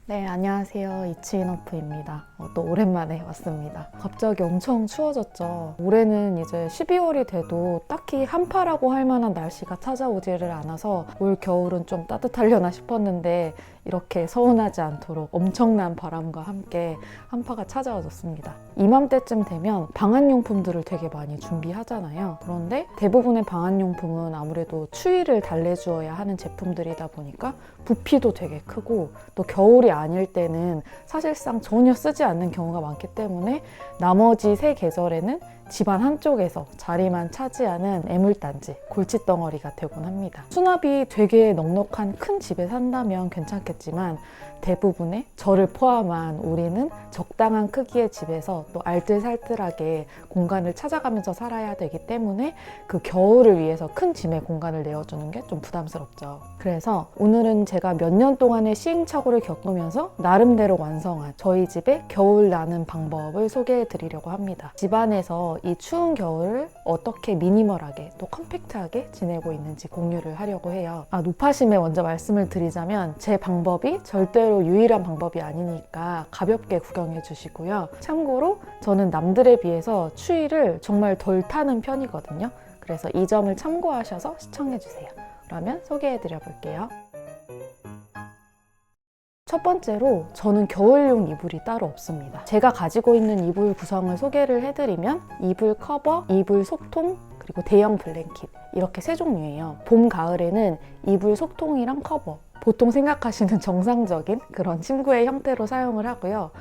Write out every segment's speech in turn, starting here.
네, 안녕하세요. 이치인워프입니다. 또 오랜만에 왔습니다. 갑자기 엄청 추워졌죠. 올해는 이제 12월이 돼도 딱히 한파라고 할 만한 날씨가 찾아오지를 않아서 올 겨울은 좀 따뜻하려나 싶었는데 이렇게 서운하지 않도록 엄청난 바람과 함께 한파가 찾아와줬습니다. 이맘때쯤 되면 방한용품들을 되게 많이 준비하잖아요. 그런데 대부분의 방한용품은 아무래도 추위를 달래주어야 하는 제품들이다 보니까 부피도 되게 크고 또 겨울이 아닐 때는 사실상 전혀 쓰지 않는 경우가 많기 때문에 나머지 세 계절에는 집안 한쪽에서 자리만 차지하는 애물단지, 골칫덩어리가 되곤 합니다. 수납이 되게 넉넉한 큰 집에 산다면 괜찮겠지만 대부분의 저를 포함한 우리는 적당한 크기의 집에서 또 알뜰살뜰하게 공간을 찾아가면서 살아야 되기 때문에 그 겨울을 위해서 큰 짐에 공간을 내어주는 게 좀 부담스럽죠. 그래서 오늘은 제가 몇 년 동안의 시행착오를 겪으면서 나름대로 완성한 저희 집의 겨울 나는 방법을 소개해 드리려고 합니다. 집안에서 이 추운 겨울을 어떻게 미니멀하게 또 컴팩트하게 지내고 있는지 공유를 하려고 해요. 노파심에 먼저 말씀을 드리자면 제 방법이 절대로 유일한 방법이 아니니까 가볍게 구경해 주시고요. 참고로 저는 남들에 비해서 추위를 정말 덜 타는 편이거든요. 그래서 이 점을 참고하셔서 시청해 주세요. 그러면 소개해 드려 볼게요. 첫 번째로 저는 겨울용 이불이 따로 없습니다. 제가 가지고 있는 이불 구성을 소개를 해드리면 이불 커버, 이불 속통, 그리고 대형 블랭킷 이렇게 세 종류예요. 봄, 가을에는 이불 속통이랑 커버 보통 생각하시는 정상적인 그런 침구의 형태로 사용을 하고요.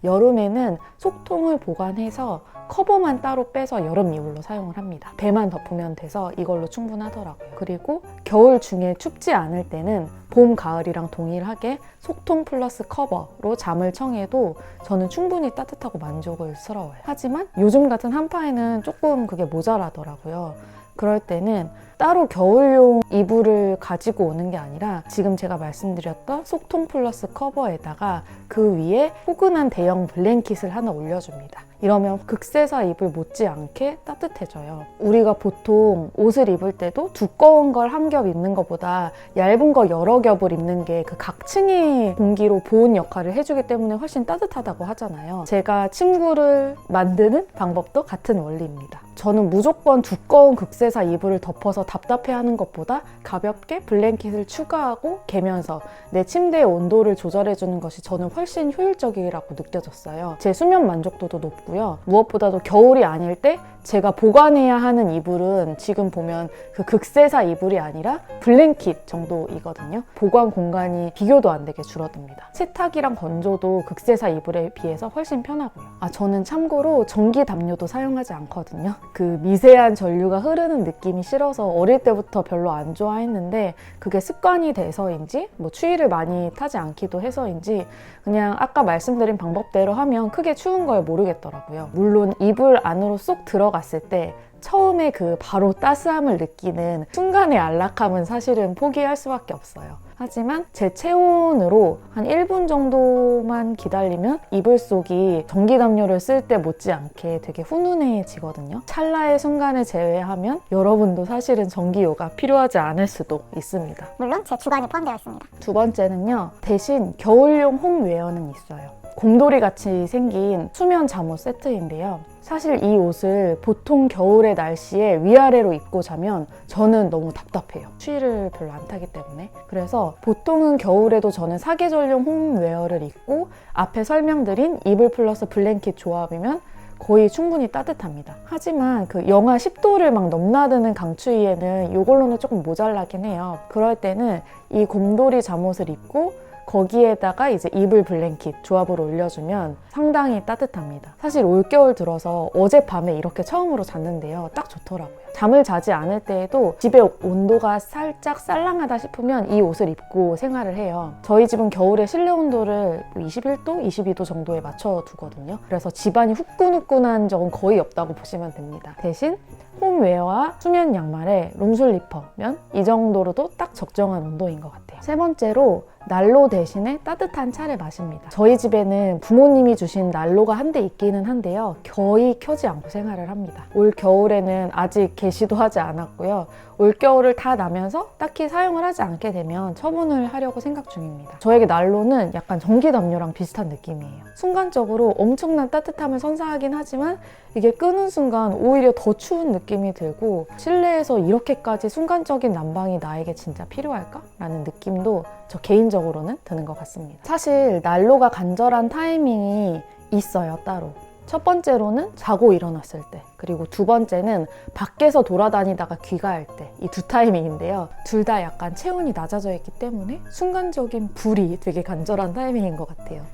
여름에는 속통을 보관해서 커버만 따로 빼서 여름 이불로 사용을 합니다. 배만 덮으면 돼서 이걸로 충분하더라고요. 그리고 겨울 중에 춥지 않을 때는 봄, 가을이랑 동일하게 속통 플러스 커버로 잠을 청해도 저는 충분히 따뜻하고 만족스러워요. 하지만 요즘 같은 한파에는 조금 그게 모자라더라고요. 그럴 때는 따로 겨울용 이불을 가지고 오는 게 아니라 지금 제가 말씀드렸던 속통 플러스 커버에다가 그 위에 포근한 대형 블랭킷을 하나 올려줍니다. 이러면 극세사 이불 못지않게 따뜻해져요. 우리가 보통 옷을 입을 때도 두꺼운 걸 한 겹 입는 것보다 얇은 거 여러 겹을 입는 게 그 각층의 공기로 보온 역할을 해주기 때문에 훨씬 따뜻하다고 하잖아요. 제가 침구를 만드는 방법도 같은 원리입니다. 저는 무조건 두꺼운 극세사 이불을 덮어서 답답해하는 것보다 가볍게 블랭킷을 추가하고 개면서 내 침대의 온도를 조절해주는 것이 저는 훨씬 효율적이라고 느껴졌어요. 제 수면 만족도도 높고요. 무엇보다도 겨울이 아닐 때 제가 보관해야 하는 이불은 지금 보면 그 극세사 이불이 아니라 블랭킷 정도이거든요. 보관 공간이 비교도 안 되게 줄어듭니다. 세탁이랑 건조도 극세사 이불에 비해서 훨씬 편하고요. 저는 참고로 전기 담요도 사용하지 않거든요. 그 미세한 전류가 흐르는 느낌이 싫어서 어릴 때부터 별로 안 좋아했는데 그게 습관이 돼서인지 추위를 많이 타지 않기도 해서인지 그냥 아까 말씀드린 방법대로 하면 크게 추운 걸 모르겠더라고요. 물론 이불 안으로 쏙 들어갔을 때 처음에 그 바로 따스함을 느끼는 순간의 안락함은 사실은 포기할 수밖에 없어요. 하지만 제 체온으로 한 1분 정도만 기다리면 이불 속이 전기담요를 쓸 때 못지않게 되게 훈훈해지거든요. 찰나의 순간을 제외하면 여러분도 사실은 전기요가 필요하지 않을 수도 있습니다. 물론 제 주관이 포함되어 있습니다. 두 번째는요. 대신 겨울용 홈웨어는 있어요. 곰돌이 같이 생긴 수면 잠옷 세트인데요. 사실 이 옷을 보통 겨울의 날씨에 위아래로 입고 자면 저는 너무 답답해요. 추위를 별로 안 타기 때문에. 그래서 보통은 겨울에도 저는 사계절용 홈웨어를 입고 앞에 설명드린 이불 플러스 블랭킷 조합이면 거의 충분히 따뜻합니다. 하지만 그 영하 10도를 막 넘나드는 강추위에는 이걸로는 조금 모자라긴 해요. 그럴 때는 이 곰돌이 잠옷을 입고 거기에다가 이제 이불 블랭킷 조합을 올려주면 상당히 따뜻합니다. 사실 올겨울 들어서 어젯밤에 이렇게 처음으로 잤는데요. 딱 좋더라고요. 잠을 자지 않을 때에도 집의 온도가 살짝 쌀랑하다 싶으면 이 옷을 입고 생활을 해요. 저희 집은 겨울에 실내 온도를 21도, 22도 정도에 맞춰두거든요. 그래서 집안이 후끈후끈한 적은 거의 없다고 보시면 됩니다. 대신 홈웨어와 수면 양말에 롱슬리퍼면 이 정도로도 딱 적정한 온도인 것 같아요. 세 번째로 난로 대신에 따뜻한 차를 마십니다. 저희 집에는 부모님이 주신 난로가 한 대 있기는 한데요. 거의 켜지 않고 생활을 합니다. 올 겨울에는 아직 개시도 하지 않았고요. 올겨울을 다 나면서 딱히 사용을 하지 않게 되면 처분을 하려고 생각 중입니다. 저에게 난로는 약간 전기담요랑 비슷한 느낌이에요. 순간적으로 엄청난 따뜻함을 선사하긴 하지만 이게 끄는 순간 오히려 더 추운 느낌이 들고 실내에서 이렇게까지 순간적인 난방이 나에게 진짜 필요할까? 라는 느낌도 저 개인적으로는 드는 것 같습니다. 사실 난로가 간절한 타이밍이 있어요, 따로. 첫 번째로는 자고 일어났을 때, 그리고 두 번째는 밖에서 돌아다니다가 귀가할 때, 이 두 타이밍인데요. 둘 다 약간 체온이 낮아져 있기 때문에 순간적인 불이 되게 간절한 타이밍인 것 같아요.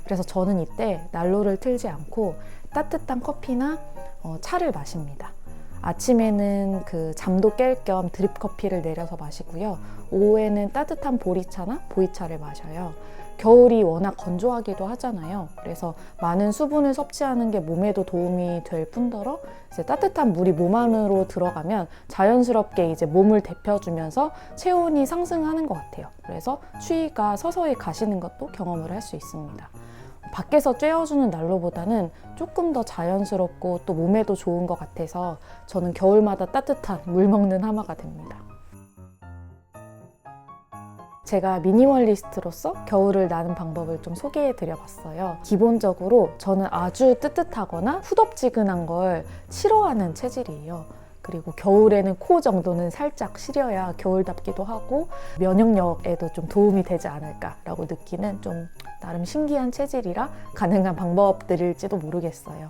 그래서 저는 이때 난로를 틀지 않고 따뜻한 커피나 차를 마십니다. 아침에는 그 잠도 깰 겸 드립 커피를 내려서 마시고요. 오후에는 따뜻한 보리차나 보이차를 마셔요. 겨울이 워낙 건조하기도 하잖아요. 그래서 많은 수분을 섭취하는 게 몸에도 도움이 될 뿐더러 이제 따뜻한 물이 몸 안으로 들어가면 자연스럽게 이제 몸을 데펴주면서 체온이 상승하는 것 같아요. 그래서 추위가 서서히 가시는 것도 경험을 할 수 있습니다. 밖에서 쬐어주는 난로보다는 조금 더 자연스럽고 또 몸에도 좋은 것 같아서 저는 겨울마다 따뜻한 물 먹는 하마가 됩니다. 제가 미니멀리스트로서 겨울을 나는 방법을 좀 소개해 드려봤어요. 기본적으로 저는 아주 뜨뜻하거나 후덥지근한 걸 싫어하는 체질이에요. 그리고 겨울에는 코 정도는 살짝 시려야 겨울답기도 하고 면역력에도 좀 도움이 되지 않을까라고 느끼는 좀 나름 신기한 체질이라 가능한 방법들일지도 모르겠어요.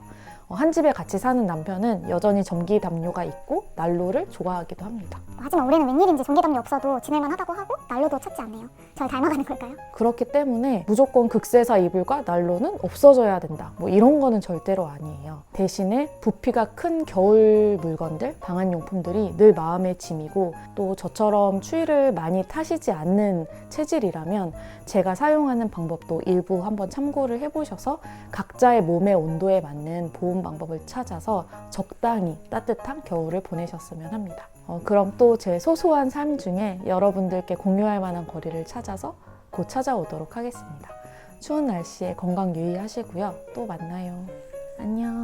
한 집에 같이 사는 남편은 여전히 전기 담요가 있고 난로를 좋아하기도 합니다. 하지만 올해는 웬일인지 전기담요 없어도 지낼만 하다고 하고 난로도 찾지 않네요. 절 닮아가는 걸까요? 그렇기 때문에 무조건 극세사 이불과 난로는 없어져야 된다. 뭐 이런 거는 절대로 아니에요. 대신에 부피가 큰 겨울 물건들, 방한용품들이 늘 마음의 짐이고 또 저처럼 추위를 많이 타시지 않는 체질이라면 제가 사용하는 방법도 일부 한번 참고를 해보셔서 각자의 몸의 온도에 맞는 보온 방법을 찾아서 적당히 따뜻한 겨울을 보내셨으면 합니다. 그럼 또 제 소소한 삶 중에 여러분들께 공유할 만한 거리를 찾아서 곧 찾아오도록 하겠습니다. 추운 날씨에 건강 유의하시고요. 또 만나요. 안녕.